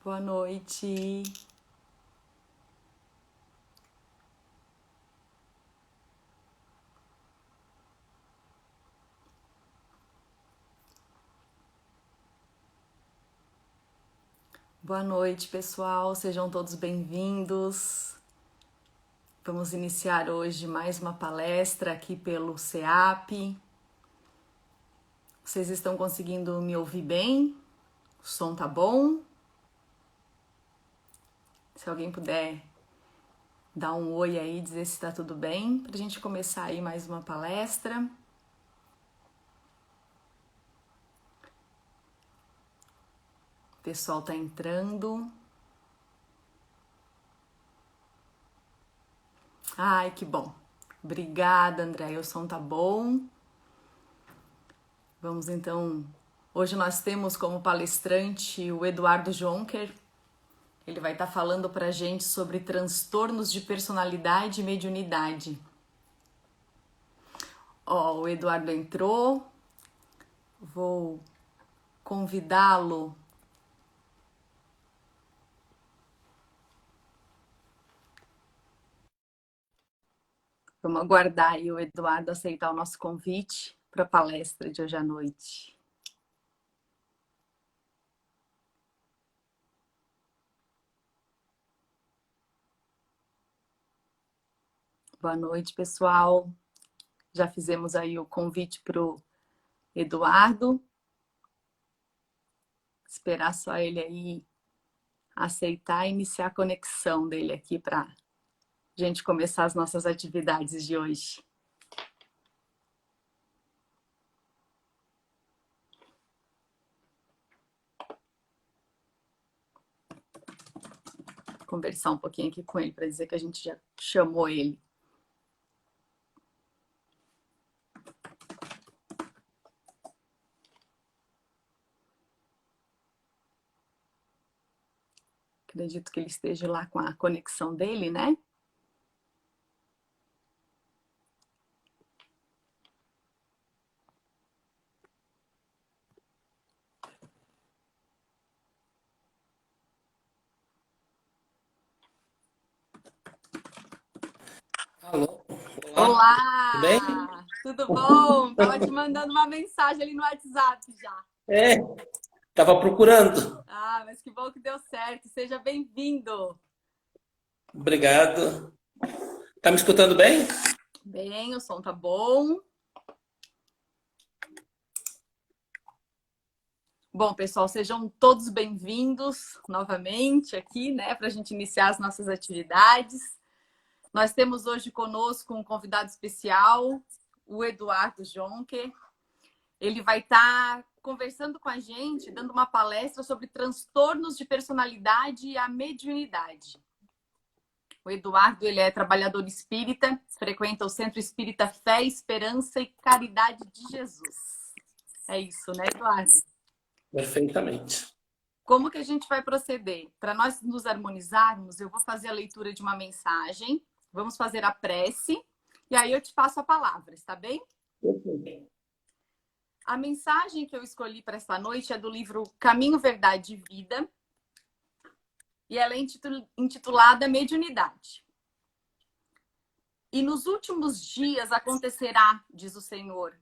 Boa noite. Boa noite, pessoal. Sejam todos bem-vindos. Vamos iniciar hoje mais uma palestra aqui pelo CEAP. Vocês estão conseguindo me ouvir bem? O som tá bom? Se alguém puder dar um oi aí, dizer se tá tudo bem, pra gente começar aí mais uma palestra. O pessoal tá entrando. Ai, que bom. Obrigada, André. O som tá bom. Vamos então. Hoje nós temos como palestrante o Eduardo Jonker. Ele vai estar falando para a gente sobre transtornos de personalidade e mediunidade. Ó, o Eduardo entrou. Vou convidá-lo. Vamos aguardar aí o Eduardo aceitar o nosso convite para a palestra de hoje à noite. Boa noite, pessoal. Já fizemos aí o convite para o Eduardo. Esperar só ele aí aceitar e iniciar a conexão dele aqui para a gente começar as nossas atividades de hoje. Conversar um pouquinho aqui com ele para dizer que a gente já chamou ele. Acredito que ele esteja lá com a conexão dele, né? Alô? Olá, tudo bem? Olá! Tudo bom? Tava te mandando uma mensagem ali no WhatsApp já. Estava procurando. Ah, mas que bom que deu certo. Seja bem-vindo. Obrigado. Tá me escutando bem? Bem, o som tá bom. Bom, pessoal, sejam todos bem-vindos novamente aqui, né, para a gente iniciar as nossas atividades. Nós temos hoje conosco um convidado especial, o Eduardo Jonker. Ele vai estar conversando com a gente, dando uma palestra sobre transtornos de personalidade e a mediunidade. O Eduardo, ele é trabalhador espírita, frequenta o Centro Espírita Fé, Esperança e Caridade de Jesus. É isso, né, Eduardo? Perfeitamente. Como que a gente vai proceder? Para nós nos harmonizarmos, eu vou fazer a leitura de uma mensagem, vamos fazer a prece, e aí eu te passo a palavra, está bem? Perfeito. A mensagem que eu escolhi para esta noite é do livro Caminho, Verdade e Vida, e ela é intitulada Mediunidade. E nos últimos dias acontecerá, diz o Senhor,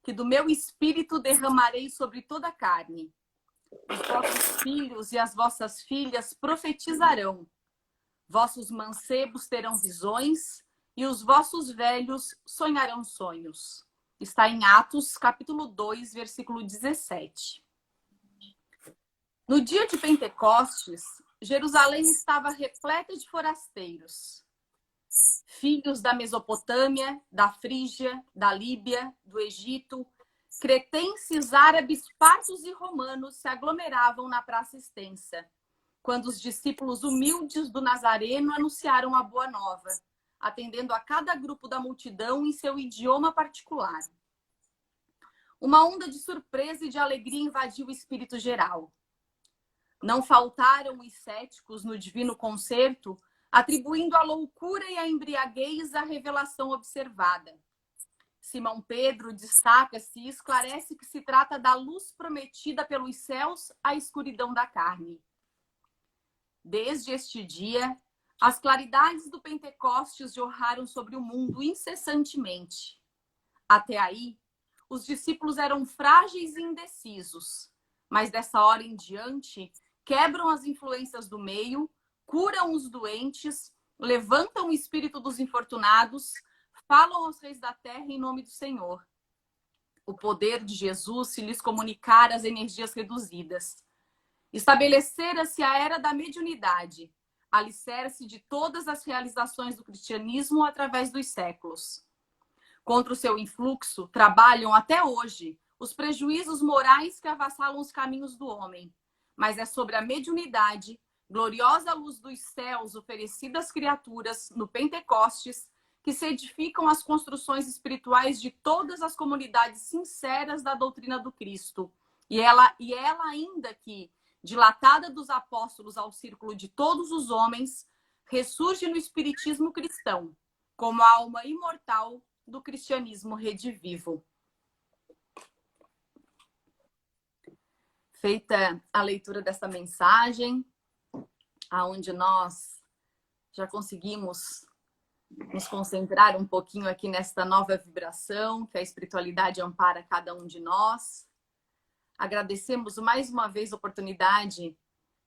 que do meu espírito derramarei sobre toda a carne. Os vossos filhos e as vossas filhas profetizarão. Vossos mancebos terão visões e os vossos velhos sonharão sonhos. Está em Atos, capítulo 2, versículo 17. No dia de Pentecostes, Jerusalém estava repleta de forasteiros, filhos da Mesopotâmia, da Frígia, da Líbia, do Egito, cretenses, árabes, partos e romanos se aglomeravam na praça extensa, quando os discípulos humildes do Nazareno anunciaram a boa nova, atendendo a cada grupo da multidão em seu idioma particular. Uma onda de surpresa e de alegria invadiu o espírito geral. Não faltaram os céticos no divino concerto, atribuindo a loucura e a embriaguez à revelação observada. Simão Pedro destaca-se e esclarece que se trata da luz prometida pelos céus à escuridão da carne. Desde este dia, as claridades do Pentecostes jorraram sobre o mundo incessantemente. Até aí, os discípulos eram frágeis e indecisos, mas dessa hora em diante, quebram as influências do meio, curam os doentes, levantam o espírito dos infortunados, falam aos reis da terra em nome do Senhor. O poder de Jesus se lhes comunicara as energias reduzidas. Estabelecera-se a era da mediunidade, alicerce de todas as realizações do cristianismo através dos séculos. Contra o seu influxo, trabalham até hoje os prejuízos morais que avassalam os caminhos do homem. Mas é sobre a mediunidade, gloriosa luz dos céus oferecida às criaturas no Pentecostes, que se edificam as construções espirituais de todas as comunidades sinceras da doutrina do Cristo. E ela ainda que, dilatada dos apóstolos ao círculo de todos os homens, ressurge no espiritismo cristão, como a alma imortal do cristianismo redivivo. Feita a leitura dessa mensagem, aonde nós já conseguimos nos concentrar um pouquinho aqui nesta nova vibração que a espiritualidade ampara cada um de nós. Agradecemos mais uma vez a oportunidade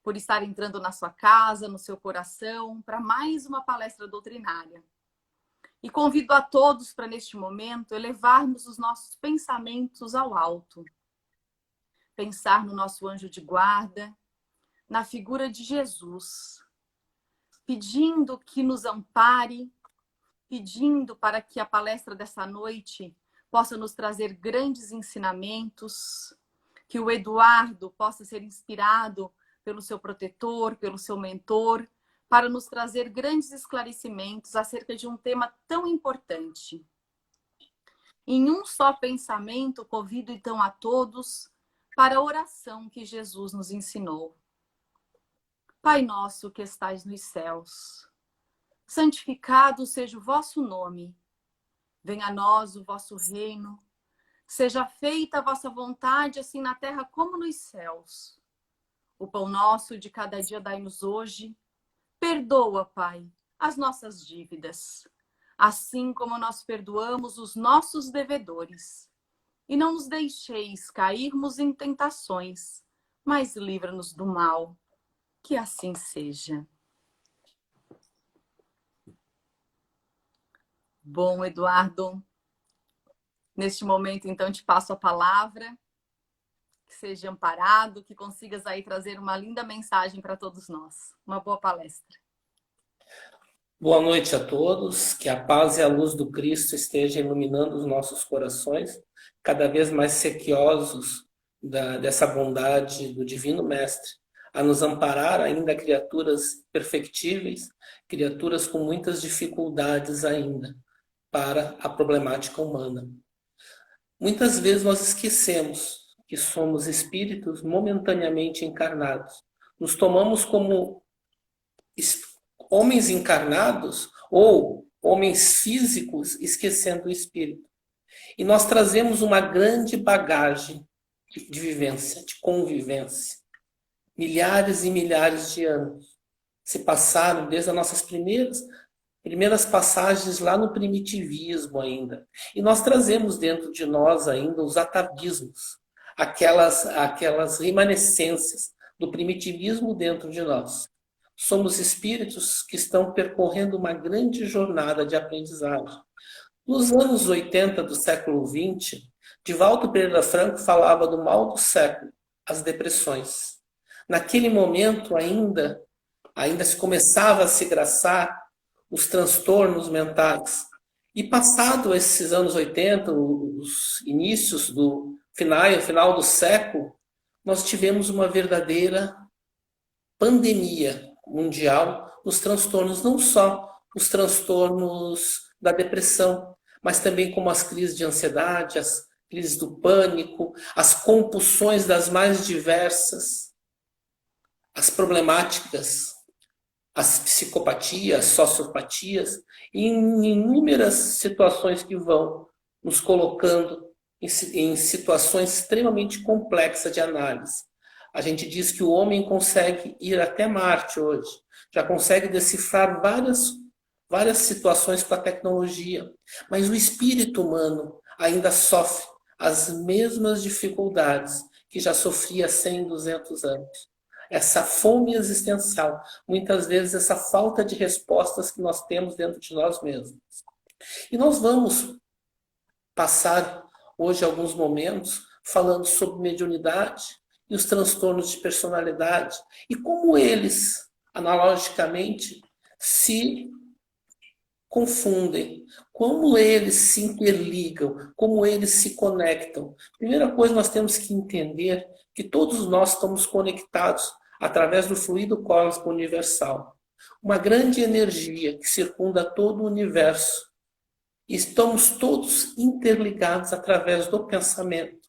por estar entrando na sua casa, no seu coração, para mais uma palestra doutrinária. E convido a todos para, neste momento, elevarmos os nossos pensamentos ao alto. Pensar no nosso anjo de guarda, na figura de Jesus, pedindo que nos ampare, pedindo para que a palestra dessa noite possa nos trazer grandes ensinamentos, que o Eduardo possa ser inspirado pelo seu protetor, pelo seu mentor, para nos trazer grandes esclarecimentos acerca de um tema tão importante. Em um só pensamento, convido então a todos para a oração que Jesus nos ensinou. Pai nosso que estais nos céus, santificado seja o vosso nome. Venha a nós o vosso reino. Seja feita a vossa vontade, assim na terra como nos céus. O pão nosso de cada dia dai-nos hoje. Perdoa, Pai, as nossas dívidas, assim como nós perdoamos os nossos devedores. E não nos deixeis cairmos em tentações, mas livra-nos do mal. Que assim seja. Bom, Eduardo, neste momento, então, te passo a palavra. Que seja amparado, que consigas aí trazer uma linda mensagem para todos nós. Uma boa palestra. Boa noite a todos. Que a paz e a luz do Cristo esteja iluminando os nossos corações, cada vez mais sequiosos dessa bondade do Divino Mestre, a nos amparar ainda criaturas perfectíveis, criaturas com muitas dificuldades ainda para a problemática humana. Muitas vezes nós esquecemos que somos espíritos momentaneamente encarnados. Nos tomamos como homens encarnados ou homens físicos esquecendo o espírito. E nós trazemos uma grande bagagem de vivência, de convivência. Milhares e milhares de anos se passaram desde as nossas primeiras passagens lá no primitivismo ainda. E nós trazemos dentro de nós ainda os atavismos, aquelas remanescências do primitivismo dentro de nós. Somos espíritos que estão percorrendo uma grande jornada de aprendizagem. Nos anos 80 do século XX, Divaldo Pereira Franco falava do mal do século, as depressões. Naquele momento ainda se começava a se graçar os transtornos mentais. E passado esses anos 80, os inícios do final do século, nós tivemos uma verdadeira pandemia mundial nos transtornos, não só os transtornos da depressão, mas também como as crises de ansiedade, as crises do pânico, as compulsões das mais diversas, as problemáticas, as psicopatias, sociopatias, e em inúmeras situações que vão nos colocando em situações extremamente complexas de análise. A gente diz que o homem consegue ir até Marte hoje, já consegue decifrar várias situações com a tecnologia, mas o espírito humano ainda sofre as mesmas dificuldades que já sofria há 100, 200 anos. Essa fome existencial, muitas vezes essa falta de respostas que nós temos dentro de nós mesmos. E nós vamos passar hoje alguns momentos falando sobre mediunidade e os transtornos de personalidade e como eles, analogicamente, se confundem, como eles se interligam, como eles se conectam. Primeira coisa, nós temos que entender que todos nós estamos conectados através do fluido cósmico universal. Uma grande energia que circunda todo o universo. Estamos todos interligados através do pensamento.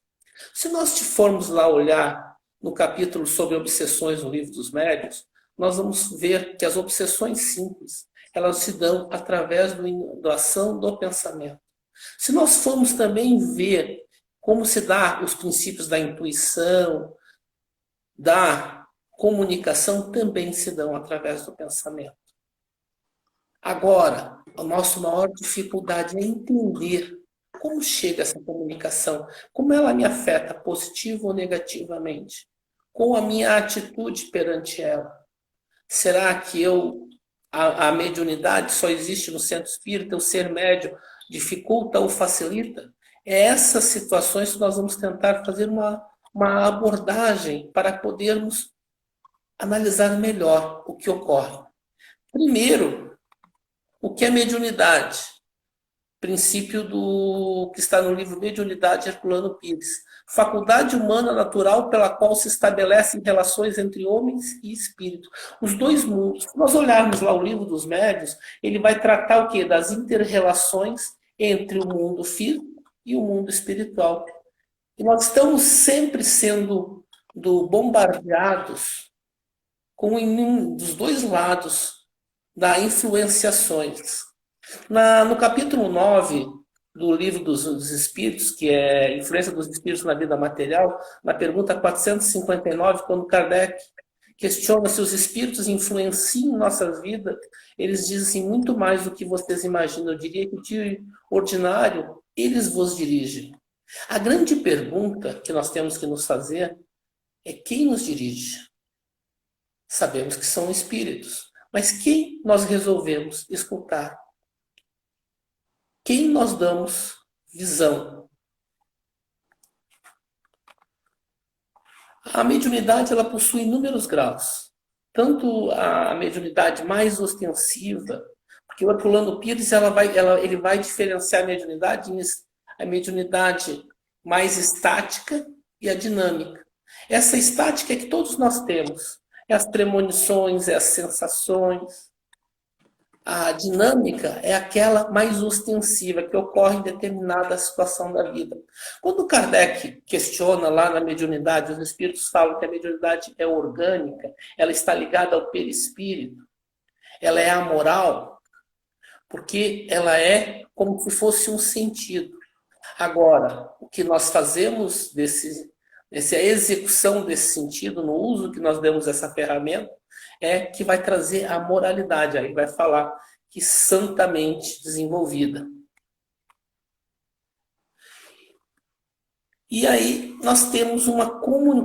Se nós formos lá olhar no capítulo sobre obsessões no Livro dos Médiuns, nós vamos ver que as obsessões simples, elas se dão através da ação do pensamento. Se nós formos também ver como se dá os princípios da intuição, da comunicação, também se dão através do pensamento. Agora, a nossa maior dificuldade é entender como chega essa comunicação, como ela me afeta positivo ou negativamente, com a minha atitude perante ela. Será que a mediunidade só existe no centro espírita, o ser médio dificulta ou facilita? É essas situações que nós vamos tentar fazer uma abordagem para podermos analisar melhor o que ocorre. Primeiro, o que é mediunidade? Princípio do que está no livro Mediunidade, Herculano Pires. Faculdade humana natural pela qual se estabelecem relações entre homens e espírito. Os dois mundos. Se nós olharmos lá o livro dos médiuns, ele vai tratar o quê? Das inter-relações entre o mundo físico e o mundo espiritual. E nós estamos sempre sendo bombardeados dos dois lados das influenciações. No capítulo 9 do Livro dos Espíritos, que é Influência dos Espíritos na Vida Material, na pergunta 459, quando Kardec questiona se os espíritos influenciam nossas vidas, eles dizem muito mais do que vocês imaginam. Eu diria que de ordinário, eles vos dirigem. A grande pergunta que nós temos que nos fazer é quem nos dirige? Sabemos que são espíritos, mas quem nós resolvemos escutar? Quem nós damos visão? A mediunidade ela possui inúmeros graus. Tanto a mediunidade mais ostensiva, porque o Herculano Pires ele vai diferenciar a mediunidade mais estática e a dinâmica. Essa estática é que todos nós temos. É as premonições, é as sensações. A dinâmica é aquela mais ostensiva, que ocorre em determinada situação da vida. Quando Kardec questiona lá na mediunidade, os espíritos falam que a mediunidade é orgânica, ela está ligada ao perispírito, ela é amoral, porque ela é como se fosse um sentido. Agora, o que nós fazemos dessa execução desse sentido, no uso que nós demos dessa ferramenta, é que vai trazer a moralidade, aí vai falar que santamente desenvolvida. E aí nós temos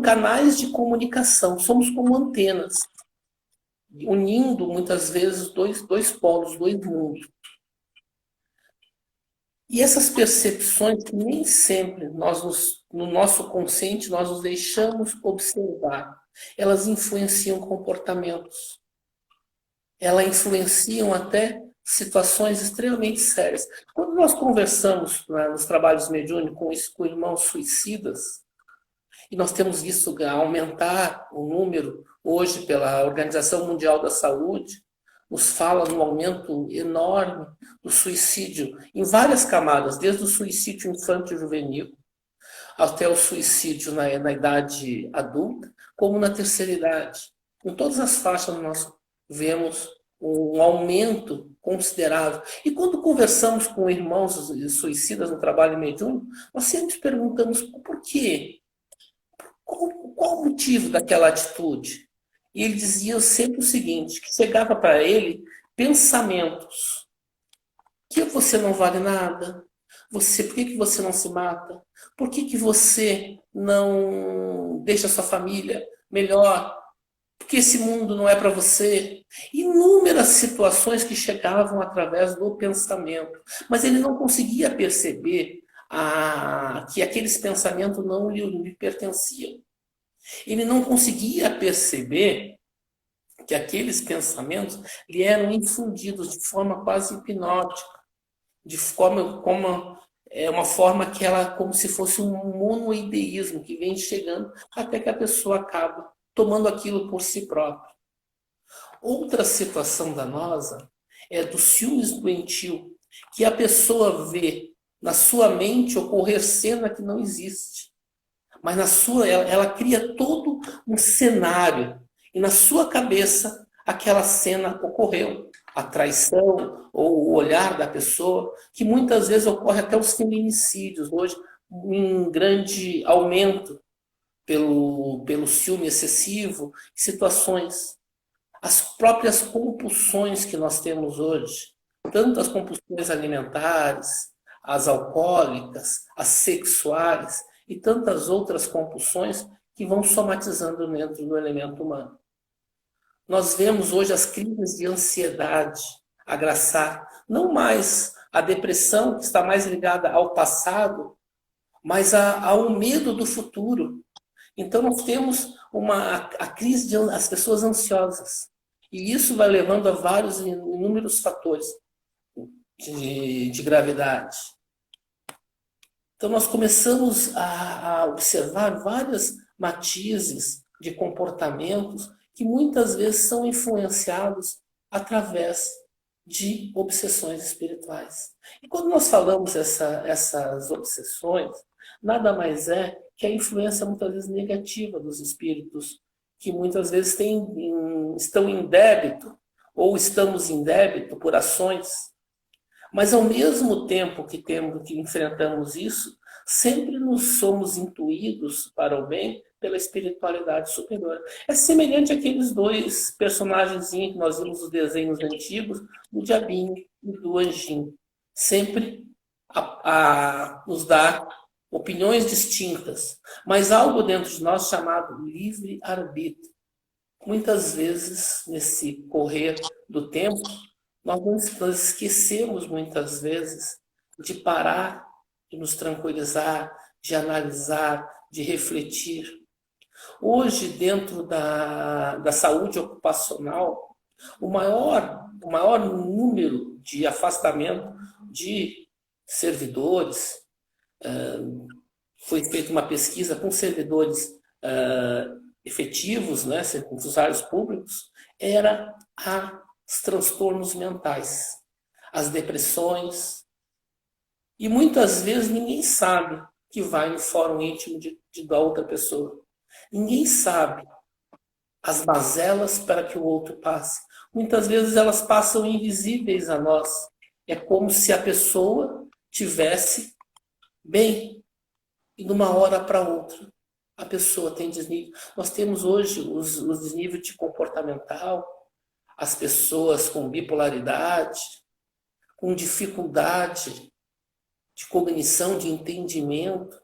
canais de comunicação, somos como antenas, unindo muitas vezes dois polos, dois mundos. E essas percepções que nem sempre no nosso consciente nós nos deixamos observar, elas influenciam comportamentos. Elas influenciam até situações extremamente sérias. Quando nós conversamos nos trabalhos mediúnicos com irmãos suicidas, e nós temos visto aumentar o número hoje pela Organização Mundial da Saúde, nos fala de um aumento enorme do suicídio em várias camadas, desde o suicídio infantil e juvenil até o suicídio na idade adulta, como na terceira idade. Em todas as faixas nós vemos um aumento considerável. E quando conversamos com irmãos suicidas no trabalho mediúnico, nós sempre perguntamos por quê? Qual o motivo daquela atitude? E ele dizia sempre o seguinte, que chegava para ele pensamentos. Que você não vale nada? Por que você não se mata? Por que você não deixa a sua família melhor? Porque esse mundo não é para você. Inúmeras situações que chegavam através do pensamento. Mas ele não conseguia perceber que aqueles pensamentos não lhe pertenciam. Ele não conseguia perceber que aqueles pensamentos lhe eram infundidos de forma quase hipnótica, de forma como é uma forma que ela como se fosse um monoideísmo que vem chegando até que a pessoa acaba tomando aquilo por si própria. Outra situação danosa é do ciúmes doentio, que a pessoa vê na sua mente ocorrer cena que não existe. Mas ela cria todo um cenário e na sua cabeça aquela cena ocorreu. A traição ou o olhar da pessoa, que muitas vezes ocorre até os feminicídios, hoje em grande aumento pelo ciúme excessivo, situações. As próprias compulsões que nós temos hoje, tanto as compulsões alimentares, as alcoólicas, as sexuais e tantas outras compulsões que vão somatizando dentro do elemento humano. Nós vemos hoje as crises de ansiedade agraçar, não mais a depressão, que está mais ligada ao passado, mas ao medo do futuro. Então nós temos a crise de as pessoas ansiosas. E isso vai levando a vários inúmeros fatores de gravidade. Então nós começamos a observar vários matizes de comportamentos que muitas vezes são influenciados através de obsessões espirituais. E quando nós falamos essas obsessões, nada mais é que a influência muitas vezes negativa dos espíritos, que muitas vezes estão em débito ou estamos em débito por ações. Mas ao mesmo tempo que enfrentamos isso, sempre nos somos intuídos para o bem pela espiritualidade superior. É semelhante àqueles dois personagens que nós vimos nos desenhos antigos, do diabinho e do anjinho. Sempre nos dá opiniões distintas, mas algo dentro de nós chamado livre-arbítrio. Muitas vezes, nesse correr do tempo, nós esquecemos muitas vezes de parar, de nos tranquilizar, de analisar, de refletir. Hoje, dentro da saúde ocupacional, o maior número de afastamento de servidores, foi feita uma pesquisa com servidores efetivos, né, funcionários públicos, era os transtornos mentais, as depressões. E muitas vezes ninguém sabe que vai no fórum íntimo da outra pessoa. Ninguém sabe as mazelas para que o outro passe. Muitas vezes elas passam invisíveis a nós. É como se a pessoa tivesse bem e de uma hora para outra a pessoa tem desnível. Nós temos hoje os desníveis de comportamental, as pessoas com bipolaridade, com dificuldade de cognição, de entendimento.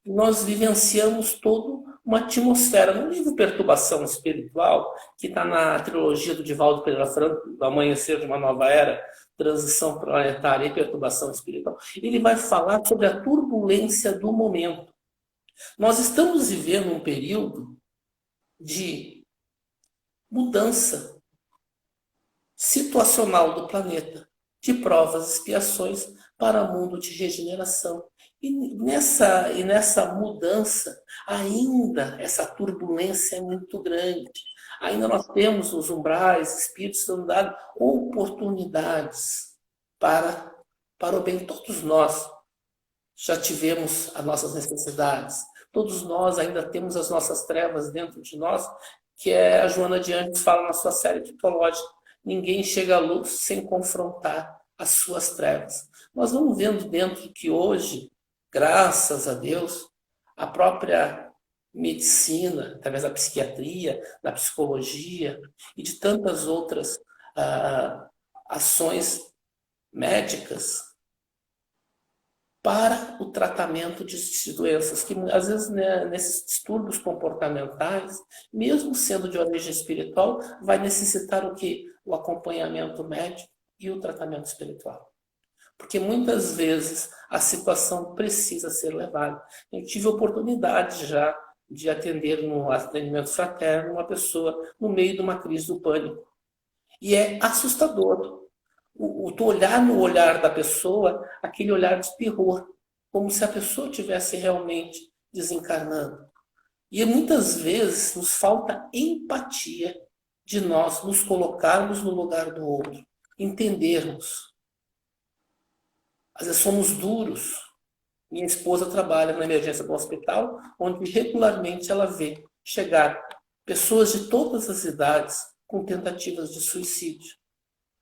E nós vivenciamos toda uma atmosfera. No livro Perturbação Espiritual, que está na trilogia do Divaldo Pereira Franco, do Amanhecer de uma Nova Era, Transição Planetária e Perturbação Espiritual, ele vai falar sobre a turbulência do momento. Nós estamos vivendo um período de mudança situacional do planeta, de provas e expiações para o mundo de regeneração. E nessa mudança, ainda essa turbulência é muito grande. Ainda nós temos os umbrais, espíritos dando dado oportunidades para o bem. Todos nós já tivemos as nossas necessidades. Todos nós ainda temos as nossas trevas dentro de nós, que a Joana de Anjos fala na sua série tipológica. Ninguém chega à luz sem confrontar as suas trevas. Nós vamos vendo dentro que hoje, graças a Deus, a própria medicina, através da psiquiatria, da psicologia e de tantas outras ações médicas para o tratamento de doenças que, às vezes, né, nesses distúrbios comportamentais, mesmo sendo de origem espiritual, vai necessitar o quê? O acompanhamento médico e o tratamento espiritual. Porque muitas vezes a situação precisa ser levada. Eu tive a oportunidade já de atender no atendimento fraterno uma pessoa no meio de uma crise do pânico. E é assustador. Tu olhar no olhar da pessoa, aquele olhar de terror, como se a pessoa estivesse realmente desencarnando. E muitas vezes nos falta empatia de nós nos colocarmos no lugar do outro, entendermos. Às vezes somos duros. Minha esposa trabalha na emergência do hospital, onde regularmente ela vê chegar pessoas de todas as idades com tentativas de suicídio.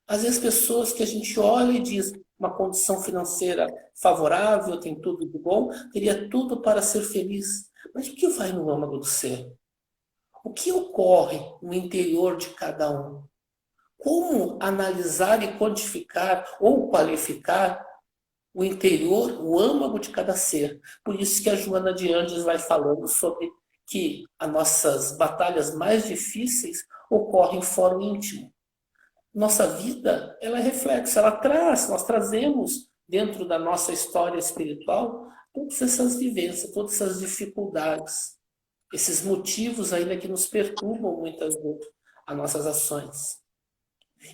Às vezes pessoas que a gente olha e diz uma condição financeira favorável, tem tudo de bom, teria tudo para ser feliz. Mas o que vai no âmago do ser? O que ocorre no interior de cada um? Como analisar e quantificar ou qualificar o interior, o âmago de cada ser? Por isso que a Joana de Andes vai falando sobre que as nossas batalhas mais difíceis ocorrem fora o íntimo. Nossa vida, ela é reflexo, nós trazemos dentro da nossa história espiritual todas essas vivências, todas essas dificuldades, esses motivos ainda que nos perturbam muitas vezes as nossas ações.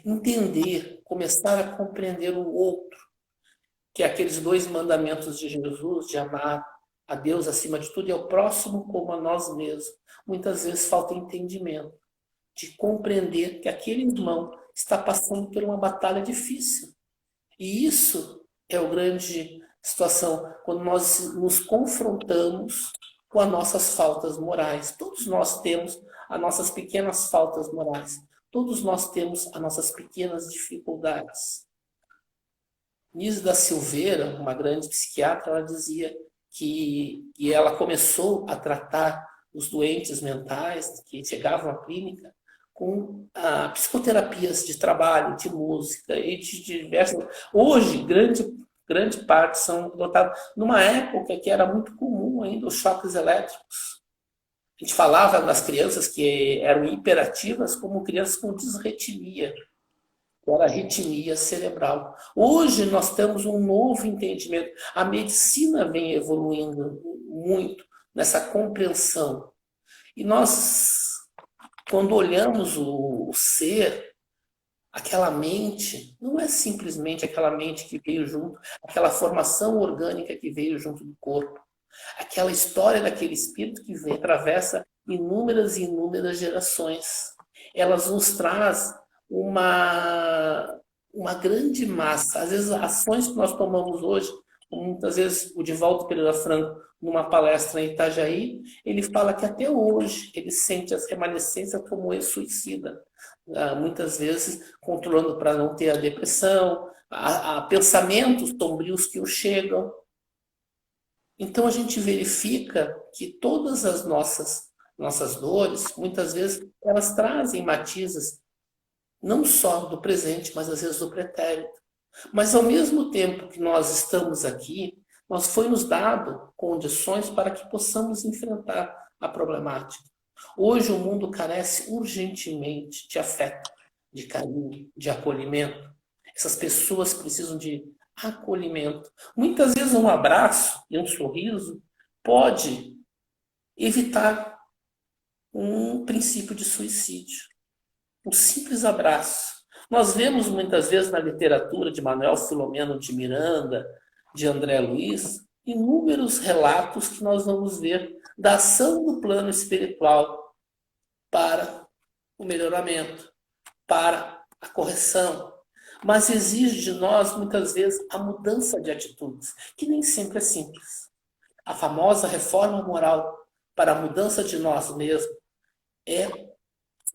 Entender, começar a compreender o outro, que é aqueles 2 mandamentos de Jesus, de amar a Deus acima de tudo e ao próximo como a nós mesmos. Muitas vezes falta entendimento, de compreender que aquele irmão está passando por uma batalha difícil. E isso é a grande situação, quando nós nos confrontamos com as nossas faltas morais. Todos nós temos as nossas pequenas faltas morais. Todos nós temos as nossas pequenas dificuldades. Nise da Silveira, uma grande psiquiatra, ela dizia que ela começou a tratar os doentes mentais que chegavam à clínica com psicoterapias de trabalho, de música e de diversas. Hoje, grande parte são adotadas. Numa época que era muito comum ainda os choques elétricos. A gente falava nas crianças que eram hiperativas como crianças com disritmia, que era arritmia cerebral. Hoje nós temos um novo entendimento. A medicina vem evoluindo muito nessa compreensão. E nós, quando olhamos o ser, aquela mente, não é simplesmente aquela mente que veio junto, aquela formação orgânica que veio junto do corpo. Aquela história daquele espírito que vem, atravessa inúmeras e inúmeras gerações. Elas nos traz uma grande massa. Às vezes, ações que nós tomamos hoje, muitas vezes o Divaldo Pereira Franco, numa palestra em Itajaí, ele fala que até hoje ele sente as remanescências como ex-suicida. Muitas vezes controlando para não ter a depressão, há pensamentos sombrios que o chegam. Então a gente verifica que todas as nossas dores, muitas vezes, elas trazem matizes não só do presente, mas às vezes do pretérito. Mas ao mesmo tempo que nós estamos aqui, nós foi nos dado condições para que possamos enfrentar a problemática. Hoje o mundo carece urgentemente de afeto, de carinho, de acolhimento. Essas pessoas precisam de acolhimento. Muitas vezes um abraço e um sorriso pode evitar um princípio de suicídio. Um simples abraço. Nós vemos muitas vezes na literatura de Manuel Filomeno de Miranda, de André Luiz, inúmeros relatos que nós vamos ver da ação do plano espiritual para o melhoramento, para a correção. Mas exige de nós, muitas vezes, a mudança de atitudes, que nem sempre é simples. A famosa reforma moral para a mudança de nós mesmos é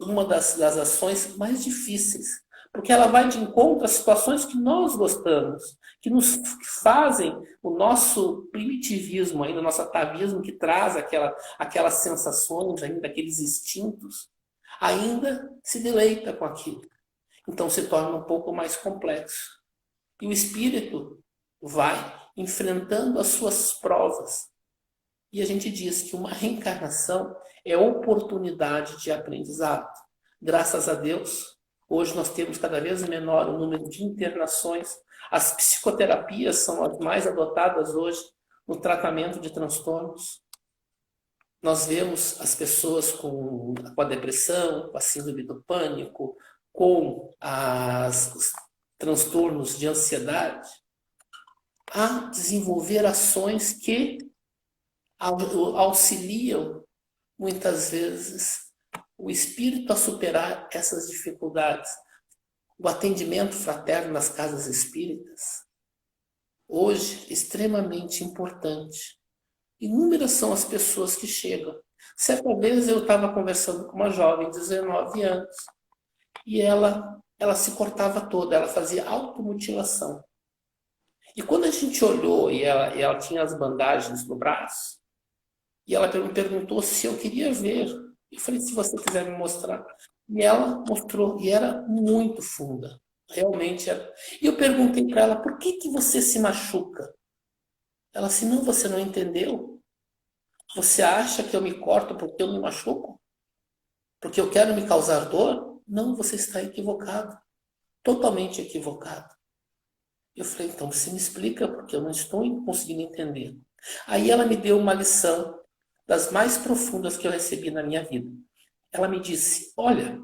uma das ações mais difíceis, Porque ela vai de encontro às situações que nós gostamos, que nos fazem o nosso primitivismo, ainda o nosso atavismo, que traz aquelas sensações, ainda aqueles instintos, ainda se deleita com aquilo. Então se torna um pouco mais complexo. E o espírito vai enfrentando as suas provas. E a gente diz que uma reencarnação é oportunidade de aprendizado. Graças a Deus, hoje nós temos cada vez menor o número de internações. As psicoterapias são as mais adotadas hoje no tratamento de transtornos. Nós vemos as pessoas com a depressão, com a síndrome do pânico, com os transtornos de ansiedade, a desenvolver ações que auxiliam, muitas vezes, o espírito a superar essas dificuldades. O atendimento fraterno nas casas espíritas, hoje, é extremamente importante. Inúmeras são as pessoas que chegam. Certa vez eu estava conversando com uma jovem de 19 anos e ela se cortava toda, ela fazia automutilação. E quando a gente olhou e ela tinha as bandagens no braço, e ela me perguntou se eu queria ver. Eu falei, se você quiser me mostrar. E ela mostrou, e era muito funda. Realmente era. E eu perguntei para ela, por que você se machuca? Ela disse, não, você não entendeu? Você acha que eu me corto porque eu me machuco? Porque eu quero me causar dor? Não, você está equivocado. Totalmente equivocado. Eu falei, então você me explica, porque eu não estou conseguindo entender. Aí ela me deu uma lição das mais profundas que eu recebi na minha vida. Ela me disse, olha,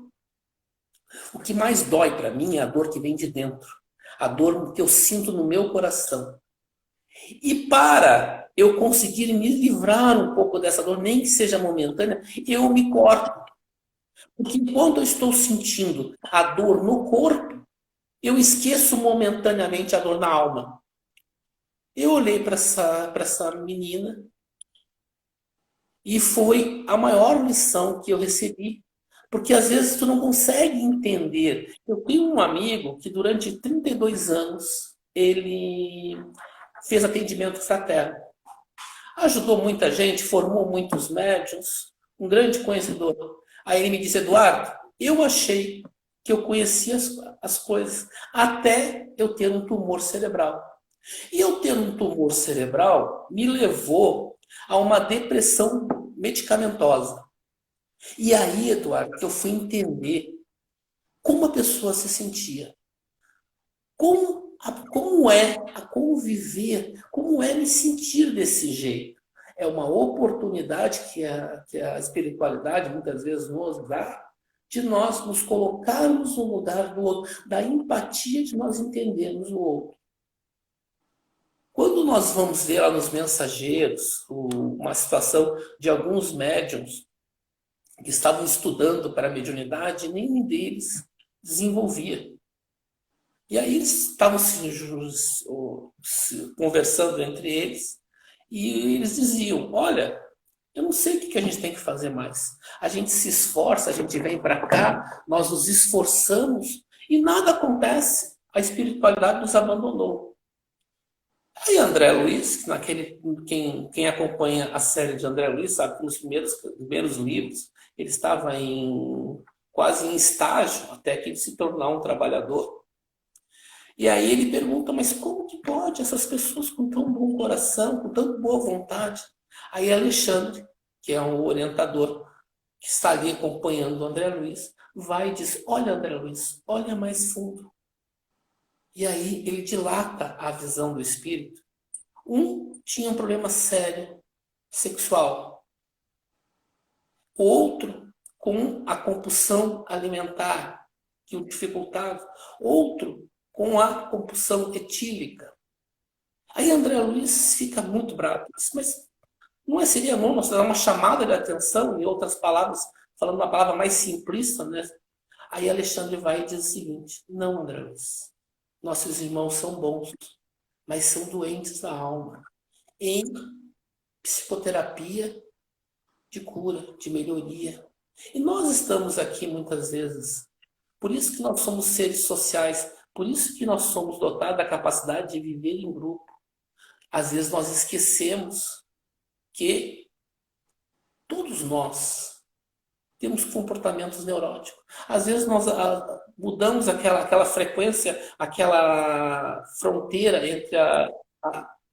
o que mais dói para mim é a dor que vem de dentro. A dor que eu sinto no meu coração. E para eu conseguir me livrar um pouco dessa dor, nem que seja momentânea, eu me corto. Porque enquanto eu estou sentindo a dor no corpo, eu esqueço momentaneamente a dor na alma. Eu olhei para essa menina e foi a maior lição que eu recebi. Porque às vezes tu não consegue entender. Eu tenho um amigo que durante 32 anos ele fez atendimento fraterno. Ajudou muita gente, formou muitos médiuns, um grande conhecedor. Aí ele me disse, Eduardo, eu achei que eu conhecia as coisas até eu ter um tumor cerebral. E eu ter um tumor cerebral me levou a uma depressão medicamentosa. E aí, Eduardo, que eu fui entender como a pessoa se sentia. Como é a conviver, como é me sentir desse jeito. É uma oportunidade que a espiritualidade muitas vezes nos dá de nós nos colocarmos no lugar do outro, da empatia de nós entendermos o outro. Quando nós vamos ver lá nos Mensageiros uma situação de alguns médiums que estavam estudando para a mediunidade, nenhum deles desenvolvia. E aí eles estavam conversando entre eles e eles diziam, olha, eu não sei o que a gente tem que fazer mais. A gente se esforça, a gente vem para cá, nós nos esforçamos e nada acontece. A espiritualidade nos abandonou. Aí André Luiz, quem acompanha a série de André Luiz, sabe que nos primeiros livros ele estava quase em estágio até que ele se tornar um trabalhador. E aí ele pergunta, mas como que pode essas pessoas com tão bom coração, com tão boa vontade? Aí Alexandre, que é um orientador que está ali acompanhando o André Luiz, vai e diz, olha André Luiz, olha mais fundo. E aí ele dilata a visão do espírito. Um tinha um problema sério, sexual. O outro com a compulsão alimentar, que o dificultava. Outro com a compulsão etílica. Aí André Luiz fica muito bravo. Mas não seria bom nós dar uma chamada de atenção, em outras palavras, falando uma palavra mais simplista, né? Aí Alexandre vai e diz o seguinte, não, André Luiz, nossos irmãos são bons, mas são doentes da alma. Em psicoterapia de cura, de melhoria. E nós estamos aqui, muitas vezes, Por isso que nós somos seres sociais. Por isso que nós somos dotados da capacidade de viver em grupo. Às vezes nós esquecemos que todos nós temos comportamentos neuróticos. Às vezes nós mudamos aquela frequência, aquela fronteira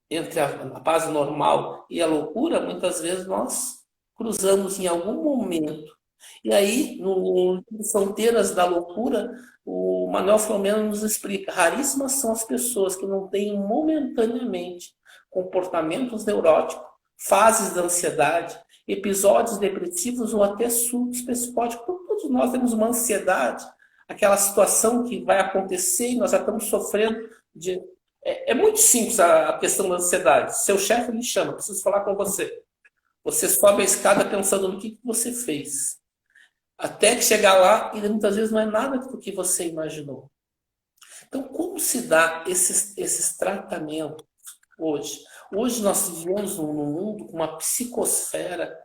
entre a base normal e a loucura. Muitas vezes nós cruzamos em algum momento. E aí, no Fronteiras da Loucura, o Manuel Filomeno nos explica: raríssimas são as pessoas que não têm momentaneamente comportamentos neuróticos, fases da ansiedade, episódios depressivos ou até surtos psicóticos. Então, todos nós temos uma ansiedade, aquela situação que vai acontecer e nós já estamos sofrendo de... É muito simples a questão da ansiedade. Seu chefe lhe chama, preciso falar com você. Você sobe a escada pensando no que você fez. Até que chegar lá, e muitas vezes não é nada do que você imaginou. Então, como se dá esses tratamentos hoje? Hoje nós vivemos num mundo com uma psicosfera,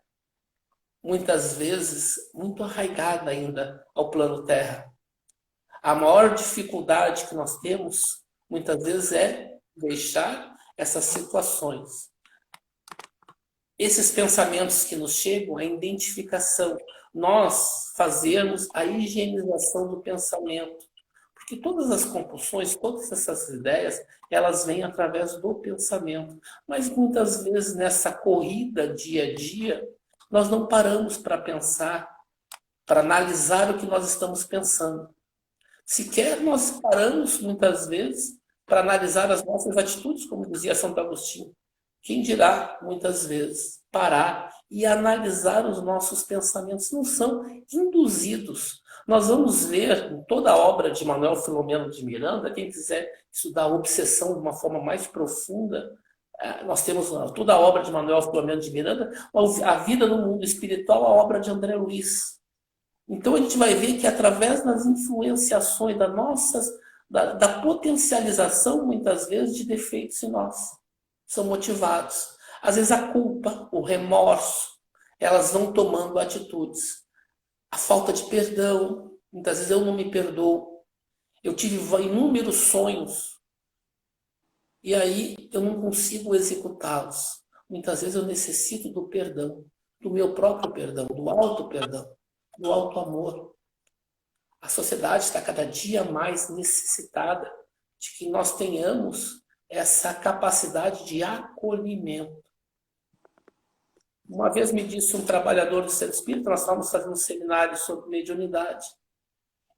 muitas vezes, muito arraigada ainda ao plano Terra. A maior dificuldade que nós temos, muitas vezes, é deixar essas situações. Esses pensamentos que nos chegam, a identificação, nós fazermos a higienização do pensamento. Porque todas as compulsões, todas essas ideias, elas vêm através do pensamento. Mas muitas vezes nessa corrida dia a dia, nós não paramos para pensar, para analisar o que nós estamos pensando. Sequer nós paramos muitas vezes para analisar as nossas atitudes, como dizia Santo Agostinho. Quem dirá, muitas vezes, parar e analisar os nossos pensamentos? Não são induzidos. Nós vamos ver em toda a obra de Manuel Filomeno de Miranda, quem quiser estudar a obsessão de uma forma mais profunda, nós temos toda a obra de Manuel Filomeno de Miranda, a vida no mundo espiritual, a obra de André Luiz. Então a gente vai ver que através das influenciações da potencialização, muitas vezes, de defeitos em nós, são motivados. Às vezes a culpa, o remorso, elas vão tomando atitudes. A falta de perdão, muitas vezes eu não me perdoo. Eu tive inúmeros sonhos e aí eu não consigo executá-los. Muitas vezes eu necessito do perdão, do meu próprio perdão, do auto-perdão, do auto-amor. A sociedade está cada dia mais necessitada de que nós tenhamos essa capacidade de acolhimento. Uma vez me disse um trabalhador do centro espírita, nós estávamos fazendo um seminário sobre mediunidade,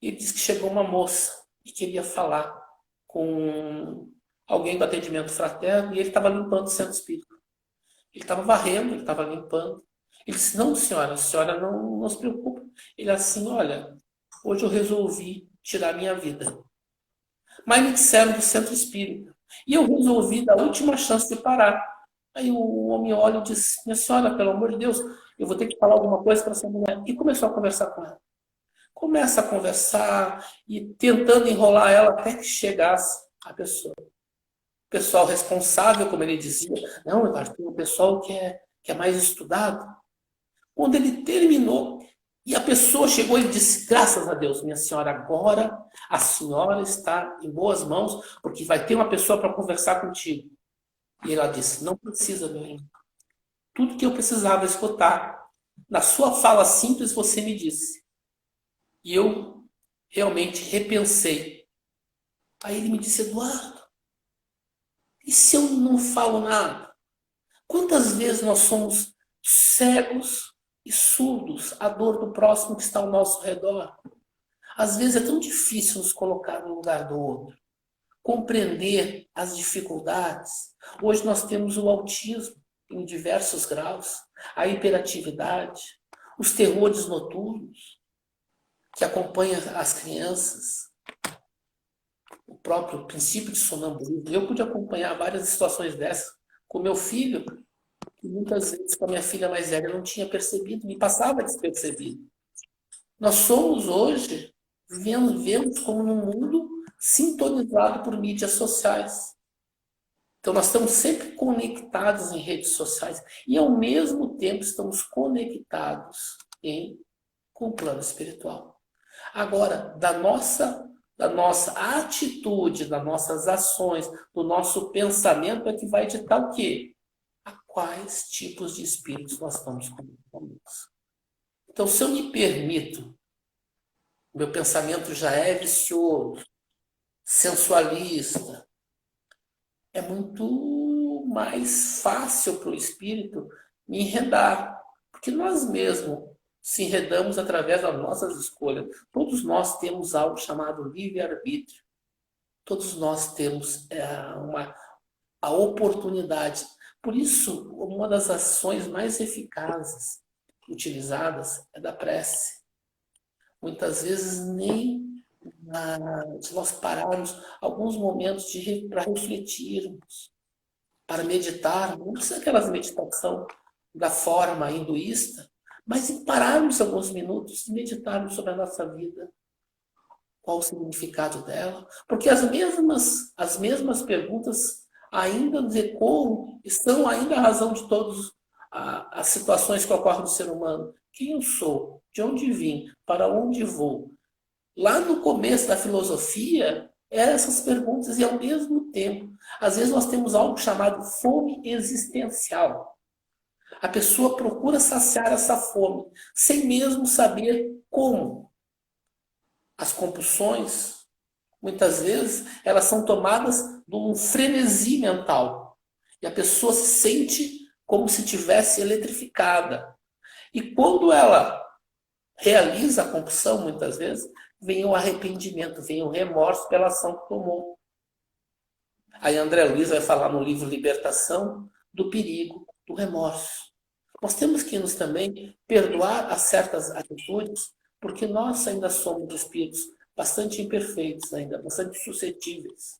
e ele disse que chegou uma moça e queria falar com alguém do atendimento fraterno, e ele estava limpando o centro espírita. Ele estava varrendo, ele estava limpando. Ele disse: não, senhora, a senhora não se preocupe. Ele assim: olha, hoje eu resolvi tirar minha vida. Mas me disseram do centro espírita. E eu resolvi dar a última chance de parar. Aí o homem olha e diz: minha senhora, pelo amor de Deus, eu vou ter que falar alguma coisa para essa mulher. E começou a conversar com ela. Começa a conversar e tentando enrolar ela até que chegasse a pessoa. O pessoal responsável, como ele dizia: não, tem um pessoal que é mais estudado. Quando ele terminou, e a pessoa chegou e disse: graças a Deus, minha senhora, agora a senhora está em boas mãos, porque vai ter uma pessoa para conversar contigo. E ela disse: não precisa, meu irmão. Tudo que eu precisava escutar, na sua fala simples, você me disse. E eu realmente repensei. Aí ele me disse: Eduardo, e se eu não falo nada? Quantas vezes nós somos cegos e surdos à dor do próximo que está ao nosso redor? Às vezes é tão difícil nos colocar no lugar do outro, compreender as dificuldades. Hoje nós temos o autismo em diversos graus, a hiperatividade, os terrores noturnos que acompanham as crianças, o próprio princípio de sonambulismo. Eu pude acompanhar várias situações dessas com meu filho, que muitas vezes com a minha filha mais velha eu não tinha percebido, me passava despercebido. Nós somos hoje, vivemos como num mundo sintonizado por mídias sociais. Então nós estamos sempre conectados em redes sociais e ao mesmo tempo estamos conectados com o plano espiritual. Agora, da nossa atitude, das nossas ações, do nosso pensamento é que vai ditar o quê? A quais tipos de espíritos nós estamos conosco. Então, se eu me permito, meu pensamento já é vicioso, sensualista, é muito mais fácil para o espírito me enredar, porque nós mesmos se enredamos através das nossas escolhas. Todos nós temos algo chamado livre-arbítrio. Todos nós temos a oportunidade. Por isso, uma das ações mais eficazes utilizadas é da prece. Muitas vezes nem se nós pararmos alguns momentos para refletirmos, para meditar, não precisa aquelas meditação da forma hinduísta, mas em pararmos alguns minutos e meditarmos sobre a nossa vida, qual o significado dela, porque as mesmas perguntas ainda nos ecoam e são ainda a razão de todas as situações que ocorrem no ser humano. Quem eu sou? De onde vim? Para onde vou? Lá no começo da filosofia, eram essas perguntas e ao mesmo tempo, às vezes nós temos algo chamado fome existencial. A pessoa procura saciar essa fome, sem mesmo saber como. As compulsões, muitas vezes, elas são tomadas de um frenesi mental. E a pessoa se sente como se tivesse eletrificada. E quando ela realiza a compulsão, muitas vezes, vem o arrependimento, vem o remorso pela ação que tomou. Aí André Luiz vai falar no livro Libertação do perigo do remorso. Nós temos que nos também perdoar a certas atitudes, porque nós ainda somos espíritos bastante imperfeitos, ainda bastante suscetíveis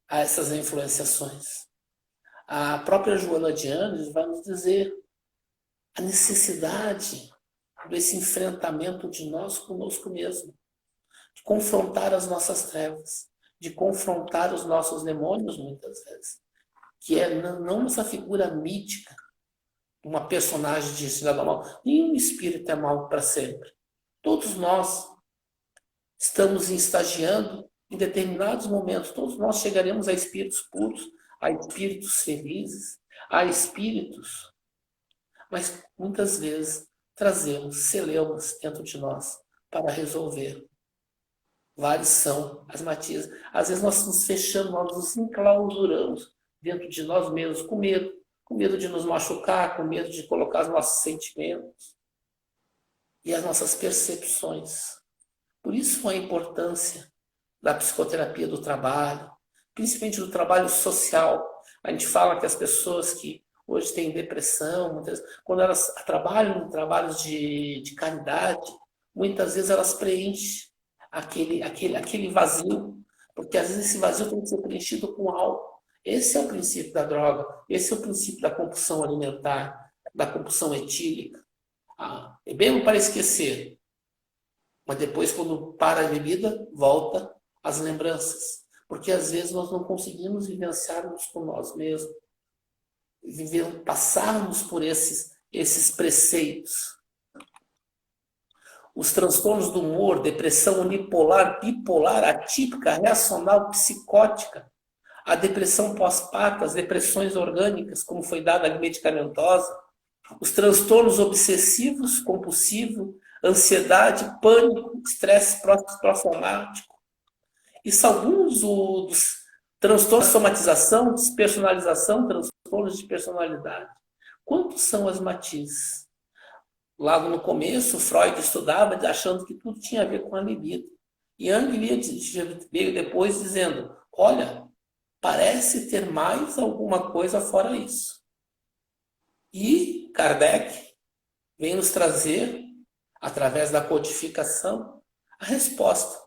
a essas influenciações. A própria Joana de Anjos vai nos dizer a necessidade desse enfrentamento de nós conosco mesmo, de confrontar as nossas trevas, de confrontar os nossos demônios, muitas vezes, que é não essa figura mítica, uma personagem de cidadão mal. Nenhum espírito é mal para sempre. Todos nós estamos estagiando em determinados momentos, todos nós chegaremos a espíritos puros, a espíritos felizes, a espíritos, mas muitas vezes trazemos celemas dentro de nós para resolver. Vários são as matizes. Às vezes nós nos fechamos, nós nos enclausuramos dentro de nós mesmos, com medo de nos machucar, com medo de colocar os nossos sentimentos e as nossas percepções. Por isso a importância da psicoterapia do trabalho, principalmente do trabalho social. A gente fala que as pessoas que hoje têm depressão, quando elas trabalham em trabalhos de caridade, muitas vezes elas preenchem aquele vazio, porque às vezes esse vazio tem que ser preenchido com álcool. Esse é o princípio da droga, esse é o princípio da compulsão alimentar, da compulsão etílica. É bem para esquecer, mas depois, quando para a bebida, volta às lembranças. Porque às vezes nós não conseguimos vivenciarmos com nós mesmos, passarmos por esses preceitos. Os transtornos do humor, depressão unipolar, bipolar, atípica, reacional, psicótica, a depressão pós-parto, as depressões orgânicas, como foi dada a medicamentosa, os transtornos obsessivos, compulsivos, ansiedade, pânico, estresse pós-traumático. Isso alguns dos transtornos de somatização, despersonalização, transtornos de personalidade. Quantos são as matizes? Logo no começo, Freud estudava achando que tudo tinha a ver com a libido. E Jung veio depois dizendo, olha, parece ter mais alguma coisa fora isso. E Kardec vem nos trazer, através da codificação, a resposta.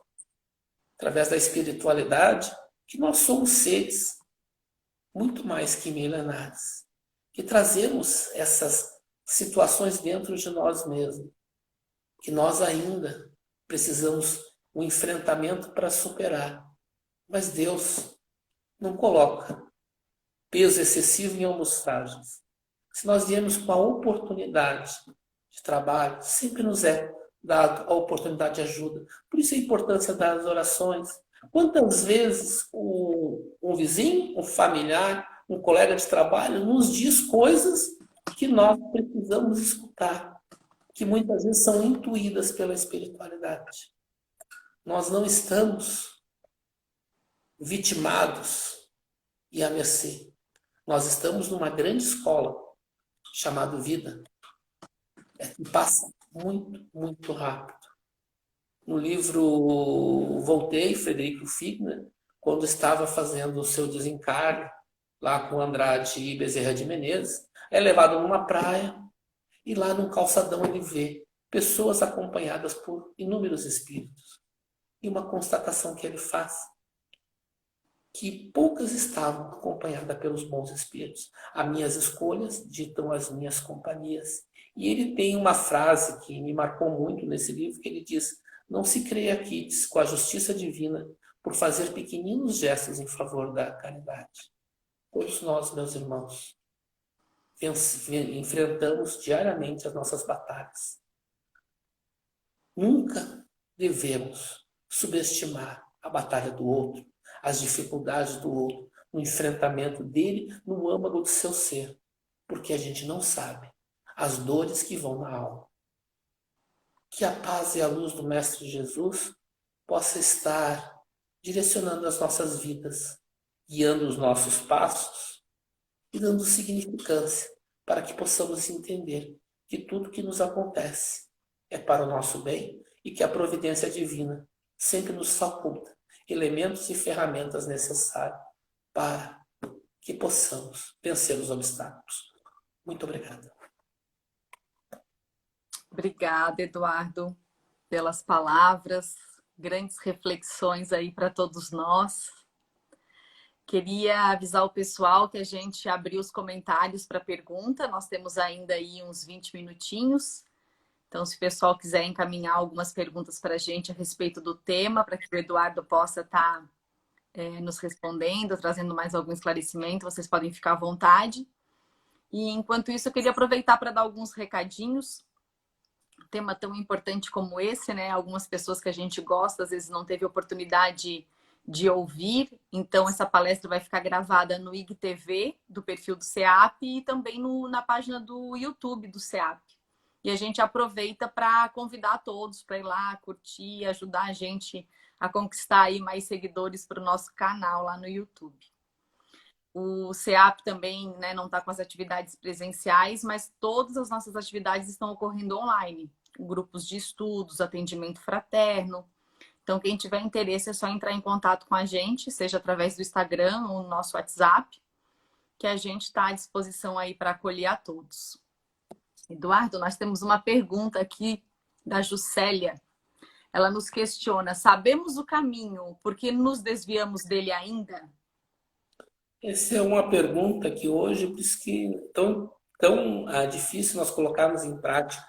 Através da espiritualidade, que nós somos seres muito mais que milenares. Que trazemos essas situações dentro de nós mesmos. Que nós ainda precisamos um enfrentamento para superar. Mas Deus não coloca peso excessivo em almas frágeis. Se nós viemos com a oportunidade de trabalho, sempre nos é dado a oportunidade de ajuda. Por isso a importância das orações. Quantas vezes um vizinho, um familiar, um colega de trabalho nos diz coisas que nós precisamos escutar, que muitas vezes são intuídas pela espiritualidade. Nós não estamos vitimados e à mercê. Nós estamos numa grande escola chamada vida. Que passa muito, muito rápido. No livro Voltei, Frederico Figner, quando estava fazendo o seu desencarne, lá com Andrade e Bezerra de Menezes, é levado numa praia e lá num calçadão ele vê pessoas acompanhadas por inúmeros espíritos. E uma constatação que ele faz, que poucas estavam acompanhadas pelos bons espíritos. As minhas escolhas ditam as minhas companhias. E ele tem uma frase que me marcou muito nesse livro, que ele diz: não se creia quites com a justiça divina por fazer pequeninos gestos em favor da caridade. Todos nós, meus irmãos, enfrentamos diariamente as nossas batalhas. Nunca devemos subestimar a batalha do outro, as dificuldades do outro, no enfrentamento dele no âmago do seu ser, porque a gente não sabe as dores que vão na alma. Que a paz e a luz do Mestre Jesus possa estar direcionando as nossas vidas, guiando os nossos passos e dando significância para que possamos entender que tudo que nos acontece é para o nosso bem e que a providência divina sempre nos faculta elementos e ferramentas necessários para que possamos vencer os obstáculos. Muito obrigado. Obrigada, Eduardo, pelas palavras, grandes reflexões aí para todos nós. Queria avisar o pessoal que a gente abriu os comentários para pergunta. Nós temos ainda aí uns 20 minutinhos. Então, se o pessoal quiser encaminhar algumas perguntas para a gente a respeito do tema, para que o Eduardo possa estar nos respondendo, trazendo mais algum esclarecimento, vocês podem ficar à vontade. E, enquanto isso, eu queria aproveitar para dar alguns recadinhos. Um tema tão importante como esse, né? Algumas pessoas que a gente gosta, às vezes não teve oportunidade de ouvir. Então, essa palestra vai ficar gravada no IGTV, do perfil do CEAP, e também na página do YouTube do CEAP. E a gente aproveita para convidar todos para ir lá, curtir, ajudar a gente a conquistar aí mais seguidores para o nosso canal lá no YouTube. O CEAP também, né, não está com as atividades presenciais, mas todas as nossas atividades estão ocorrendo online. Grupos de estudos, atendimento fraterno. Então, quem tiver interesse é só entrar em contato com a gente, seja através do Instagram ou no nosso WhatsApp, que a gente está à disposição aí para acolher a todos. Eduardo, nós temos uma pergunta aqui da Juscelia. Ela nos questiona: sabemos o caminho, por que nos desviamos dele ainda? Essa é uma pergunta que hoje, por isso que é tão difícil nós colocarmos em prática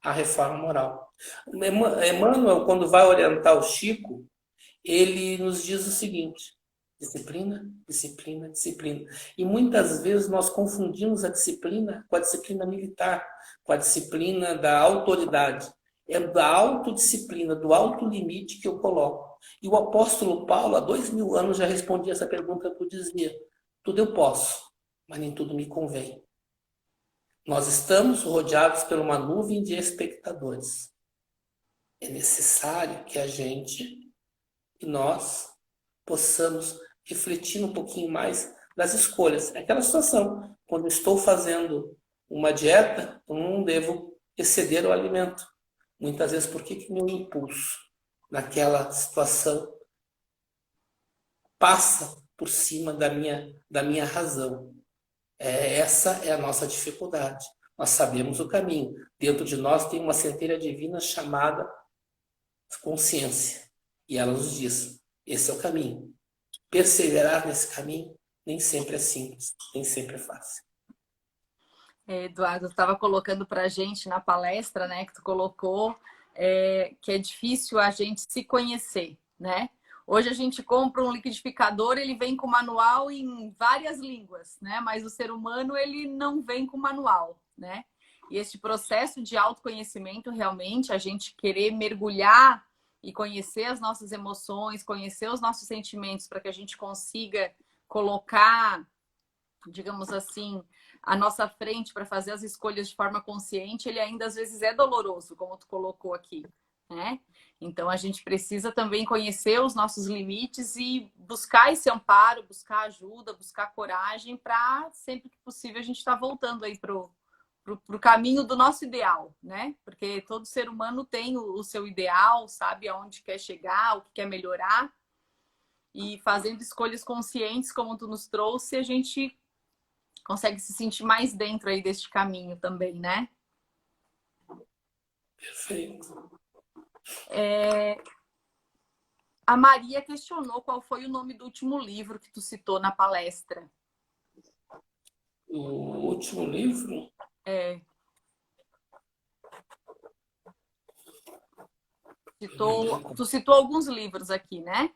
a reforma moral. Emmanuel, quando vai orientar o Chico, ele nos diz o seguinte: disciplina, disciplina, disciplina. E muitas vezes nós confundimos a disciplina com a disciplina militar, com a disciplina da autoridade. É da autodisciplina, do autolimite que eu coloco. E o apóstolo Paulo, há 2000 anos, já respondia essa pergunta que eu dizia: tudo eu posso, mas nem tudo me convém. Nós estamos rodeados por uma nuvem de espectadores. É necessário que a gente e nós possamos refletir um pouquinho mais das escolhas. É aquela situação, quando eu estou fazendo uma dieta, eu não devo exceder o alimento. Muitas vezes, por que meu impulso naquela situação passa por cima da minha razão? Essa é a nossa dificuldade. Nós sabemos o caminho. Dentro de nós tem uma centelha divina chamada consciência. E ela nos diz: esse é o caminho. Perseverar nesse caminho nem sempre é simples, nem sempre é fácil. Eduardo, estava colocando para a gente na palestra, né, que tu colocou, que é difícil a gente se conhecer, né? Hoje a gente compra um liquidificador, ele vem com manual em várias línguas, né? Mas o ser humano, ele não vem com manual, né? E esse processo de autoconhecimento, realmente, a gente querer mergulhar e conhecer as nossas emoções, conhecer os nossos sentimentos, para que a gente consiga colocar, digamos assim, à nossa frente para fazer as escolhas de forma consciente, ele ainda às vezes é doloroso, como tu colocou aqui, né? Então a gente precisa também conhecer os nossos limites e buscar esse amparo, buscar ajuda, buscar coragem para sempre que possível a gente estar voltando aí pro caminho do nosso ideal, né? Porque todo ser humano tem o seu ideal, sabe aonde quer chegar, o que quer melhorar. E fazendo escolhas conscientes, como tu nos trouxe, a gente consegue se sentir mais dentro aí deste caminho também, né? Perfeito. A Maria questionou qual foi o nome do último livro que tu citou na palestra. O último livro? Tu citou alguns livros aqui, né?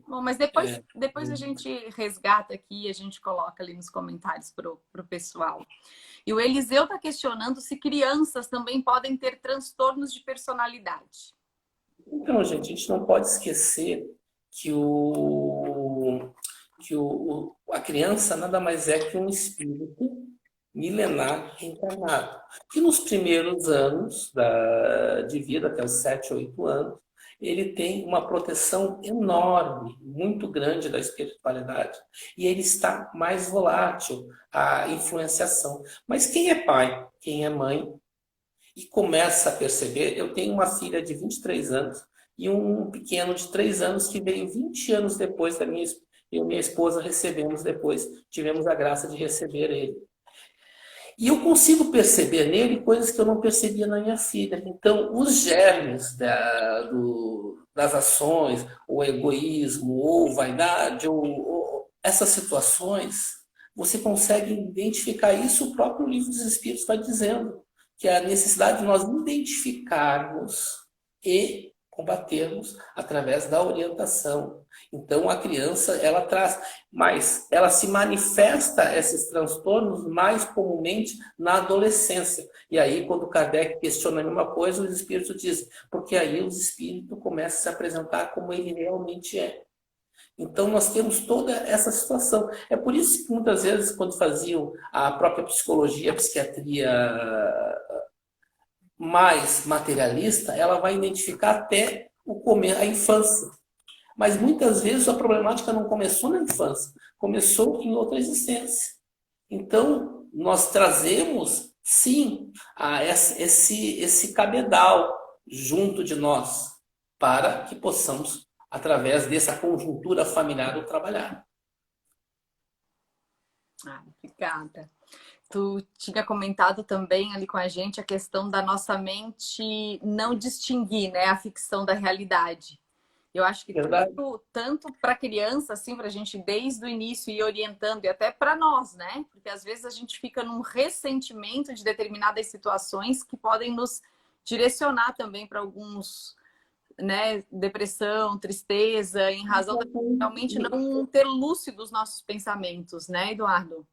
Bom, mas depois a É. gente resgata aqui e a gente coloca ali nos comentários pro pessoal. E o Eliseu está questionando se crianças também podem ter transtornos de personalidade. Então, gente, a gente não pode esquecer que a criança nada mais é que um espírito milenar reencarnado, que nos primeiros anos de vida, até os 7, 8 anos, ele tem uma proteção enorme, muito grande da espiritualidade. E ele está mais volátil à influenciação. Mas quem é pai, quem é mãe, e começa a perceber, eu tenho uma filha de 23 anos e um pequeno de 3 anos que veio 20 anos depois da minha, eu e minha esposa recebemos depois, tivemos a graça de receber ele. E eu consigo perceber nele coisas que eu não percebia na minha filha. Então, os germes das ações, o egoísmo, ou vaidade, ou essas situações, você consegue identificar isso, o próprio Livro dos Espíritos vai dizendo, que é a necessidade de nós identificarmos e combatermos através da orientação. Então, a criança, ela traz, mas ela se manifesta esses transtornos mais comumente na adolescência. E aí, quando Kardec questiona a mesma coisa, os espíritos dizem, porque aí os espíritos começam a se apresentar como ele realmente é. Então, nós temos toda essa situação. É por isso que muitas vezes, quando faziam a própria psicologia, a psiquiatria mais materialista, ela vai identificar até a infância. Mas muitas vezes a problemática não começou na infância, começou em outra existência. Então, nós trazemos, sim, esse cabedal junto de nós, para que possamos, através dessa conjuntura familiar, o trabalhar. Obrigada. Tu tinha comentado também ali com a gente a questão da nossa mente não distinguir, né, a ficção da realidade. Eu acho que Verdade? tanto para criança, assim, para a gente desde o início ir orientando, e até para nós, né? Porque às vezes a gente fica num ressentimento de determinadas situações que podem nos direcionar também para alguns, né, depressão, tristeza, em razão de realmente não ter lúcido os nossos pensamentos, né, Eduardo?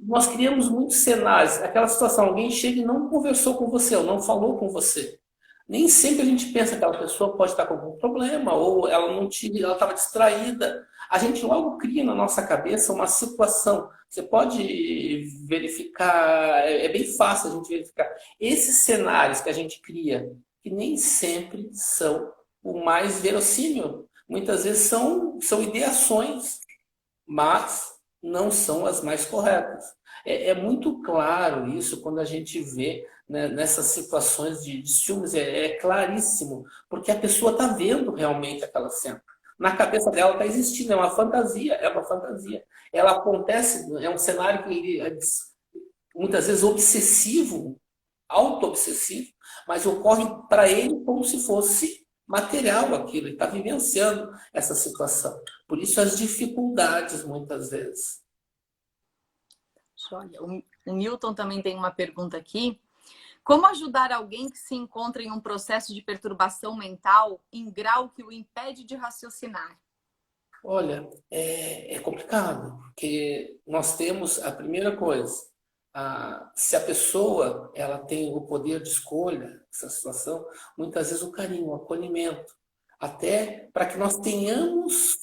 Nós criamos muitos cenários. Aquela situação, alguém chega e não conversou com você, ou não falou com você. Nem sempre a gente pensa que aquela pessoa pode estar com algum problema, ou ela não ela estava distraída. A gente logo cria na nossa cabeça uma situação. Você pode verificar, é bem fácil a gente verificar. Esses cenários que a gente cria, que nem sempre são o mais verossímil. Muitas vezes são ideações, mas não são as mais corretas. É muito claro isso quando a gente vê, né, nessas situações de ciúmes, é claríssimo, porque a pessoa está vendo realmente aquela cena. Na cabeça dela está existindo, é uma fantasia, é uma fantasia. Ela acontece, é um cenário que ele é muitas vezes obsessivo, auto-obsessivo, mas ocorre para ele como se fosse material aquilo, ele está vivenciando essa situação. Por isso as dificuldades, muitas vezes. Olha, o Milton também tem uma pergunta aqui. Como ajudar alguém que se encontra em um processo de perturbação mental em grau que o impede de raciocinar? Olha, é complicado, porque nós temos a primeira coisa, se a pessoa ela tem o poder de escolha, essa situação, muitas vezes o carinho, o acolhimento, até para que nós tenhamos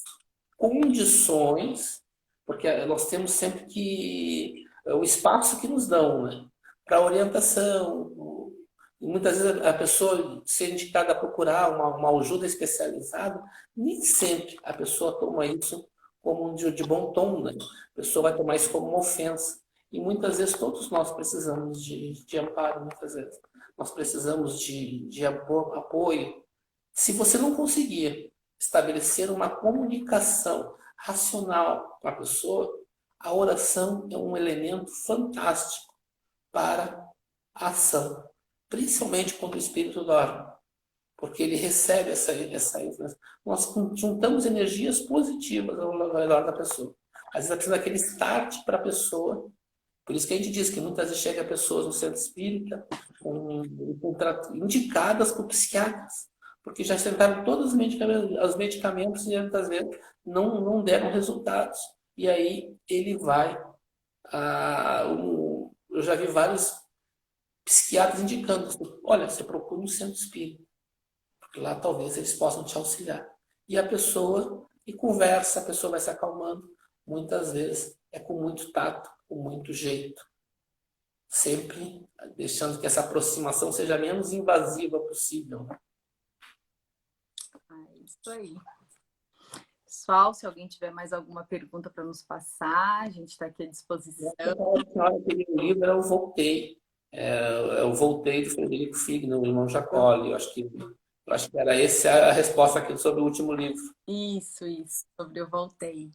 condições, porque nós temos sempre que o espaço que nos dão, né, para orientação. E muitas vezes a pessoa ser indicada a procurar uma ajuda especializada, nem sempre a pessoa toma isso como de bom tom, né? A pessoa vai tomar isso como uma ofensa. E muitas vezes todos nós precisamos de amparo, muitas vezes. Nós precisamos de apoio. Se você não conseguir estabelecer uma comunicação racional com a pessoa, a oração é um elemento fantástico para a ação, principalmente quando o espírito dorme, porque ele recebe essa influência. Nós juntamos energias positivas ao redor da pessoa. Às vezes precisa daquele start para a pessoa. Por isso que a gente diz que muitas vezes chega pessoas no centro espírita indicadas por psiquiatras, porque já tentaram todos os medicamentos e muitas vezes não deram resultados. E aí ele vai. Eu já vi vários psiquiatras indicando: olha, você procura um centro espírita, porque lá talvez eles possam te auxiliar. E a pessoa, e conversa, a pessoa vai se acalmando. Muitas vezes é com muito tato, com muito jeito. Sempre deixando que essa aproximação seja menos invasiva possível. É isso aí. Pessoal, se alguém tiver mais alguma pergunta para nos passar, a gente está aqui à disposição. Na hora que eu li o livro, eu voltei. Eu voltei do Frederico Figner, o irmão Jacoli. Eu acho que era essa a resposta aqui sobre o último livro. Isso, sobre Eu Voltei.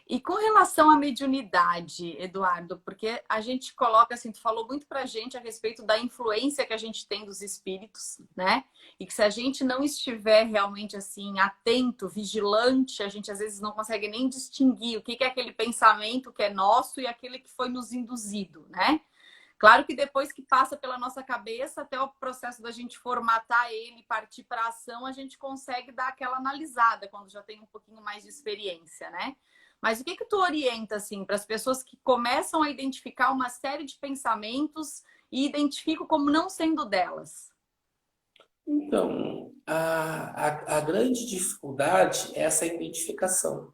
E com relação à mediunidade, Eduardo, porque a gente coloca assim, tu falou muito pra gente a respeito da influência que a gente tem dos espíritos, né? E que se a gente não estiver realmente assim atento, vigilante, a gente às vezes não consegue nem distinguir o que é aquele pensamento que é nosso e aquele que foi nos induzido, né? Claro que depois que passa pela nossa cabeça, até o processo da gente formatar ele, partir para a ação, a gente consegue dar aquela analisada quando já tem um pouquinho mais de experiência, né? Mas o que tu orienta, assim, para as pessoas que começam a identificar uma série de pensamentos e identificam como não sendo delas? Então, a grande dificuldade é essa identificação.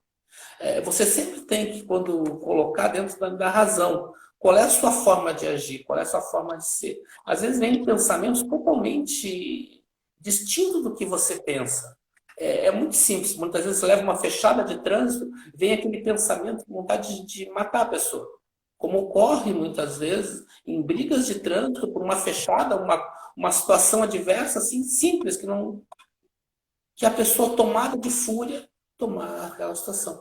Você sempre tem que, quando colocar dentro da razão, qual é a sua forma de agir, qual é a sua forma de ser. Às vezes vem pensamentos totalmente distintos do que você pensa. É muito simples. Muitas vezes você leva uma fechada de trânsito, vem aquele pensamento com vontade de matar a pessoa. Como ocorre muitas vezes em brigas de trânsito por uma fechada, uma situação adversa, assim, simples, que a pessoa tomada de fúria tomar aquela situação.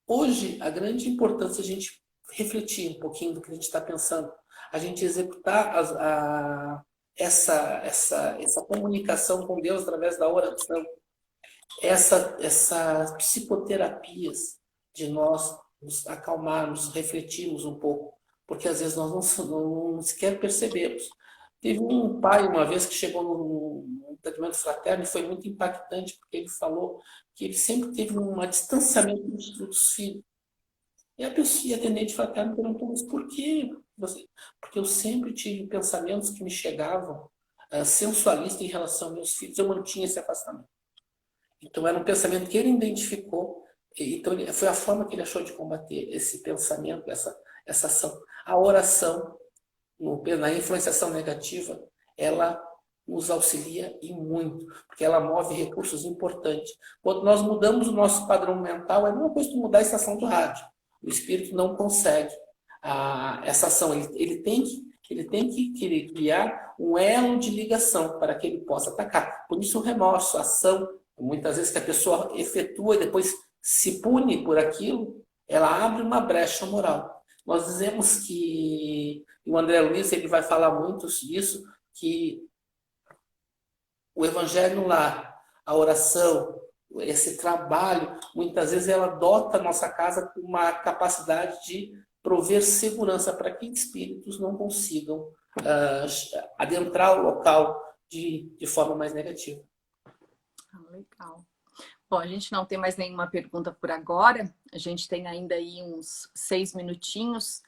Hoje, a grande importância é a gente refletir um pouquinho do que a gente está pensando, a gente executar essa comunicação com Deus através da oração, essas psicoterapias de nós nos acalmarmos, refletirmos um pouco, porque às vezes nós não sequer percebemos. Teve um pai uma vez que chegou num atendimento fraterno e foi muito impactante, porque ele falou que ele sempre teve um distanciamento dos filhos. E a pessoa, e a atendente fraterno perguntou: mas por que você? Porque eu sempre tive pensamentos que me chegavam sensualistas em relação aos meus filhos, eu mantinha esse afastamento. Então era um pensamento que ele identificou, então foi a forma que ele achou de combater esse pensamento, essa ação. A oração, na influenciação negativa, ela nos auxilia e muito, porque ela move recursos importantes. Quando nós mudamos o nosso padrão mental, é a mesma coisa que mudar a estação do rádio. O espírito não consegue essa ação, ele tem que criar um elo de ligação para que ele possa atacar. Por isso o remorso, a ação, muitas vezes que a pessoa efetua e depois se pune por aquilo, ela abre uma brecha moral. Nós dizemos que, e o André Luiz ele vai falar muito disso, que o evangelho lá, a oração, esse trabalho, muitas vezes ela dota a nossa casa com uma capacidade de prover segurança para que espíritos não consigam adentrar o local de forma mais negativa. Legal. Bom, a gente não tem mais nenhuma pergunta por agora. A gente tem ainda aí uns 6 minutinhos.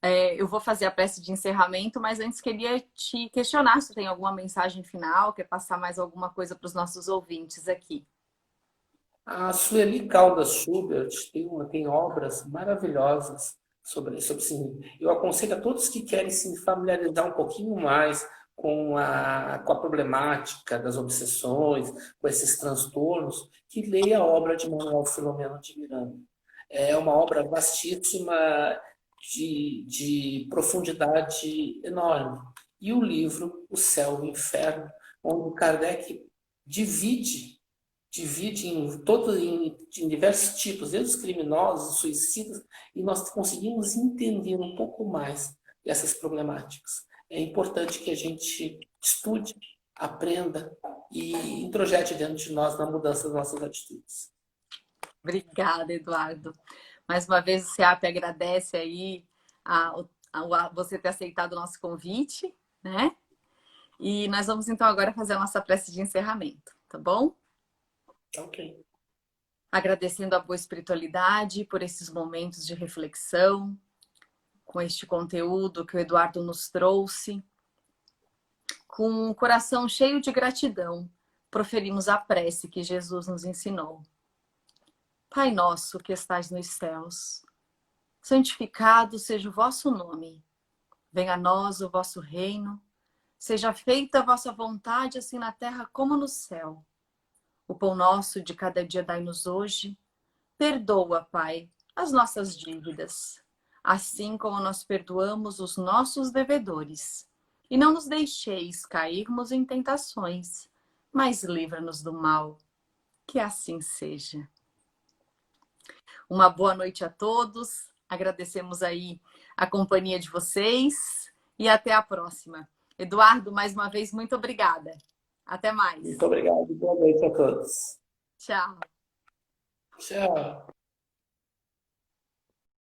Eu vou fazer a prece de encerramento, mas antes queria te questionar se tem alguma mensagem final, quer passar mais alguma coisa para os nossos ouvintes aqui. A Sueli Caldas Schubert tem obras maravilhosas sobre sim. Eu aconselho a todos que querem se familiarizar um pouquinho mais com a problemática das obsessões, com esses transtornos, que leia a obra de Manuel Filomeno de Miranda. É uma obra vastíssima, de profundidade enorme. E o livro O Céu e o Inferno, onde Kardec divide em diversos tipos, desde os criminosos, os suicidas, e nós conseguimos entender um pouco mais dessas problemáticas. É importante que a gente estude, aprenda e introjete dentro de nós na mudança das nossas atitudes. Obrigada, Eduardo. Mais uma vez o SEAP agradece aí você ter aceitado o nosso convite, né? E nós vamos então agora fazer a nossa prece de encerramento, tá bom? Ok. Agradecendo a boa espiritualidade por esses momentos de reflexão, com este conteúdo que o Eduardo nos trouxe, com um coração cheio de gratidão, proferimos a prece que Jesus nos ensinou. Pai nosso que estais nos céus, santificado seja o vosso nome. Venha a nós o vosso reino. Seja feita a vossa vontade, assim na terra como no céu. O pão nosso de cada dia dai-nos hoje. Perdoa, Pai, as nossas dívidas, assim como nós perdoamos os nossos devedores. E não nos deixeis cairmos em tentações, mas livra-nos do mal. Que assim seja. Uma boa noite a todos. Agradecemos aí a companhia de vocês e até a próxima. Eduardo, mais uma vez, muito obrigada. Até mais. Muito obrigado. Boa noite a todos. Tchau. Tchau.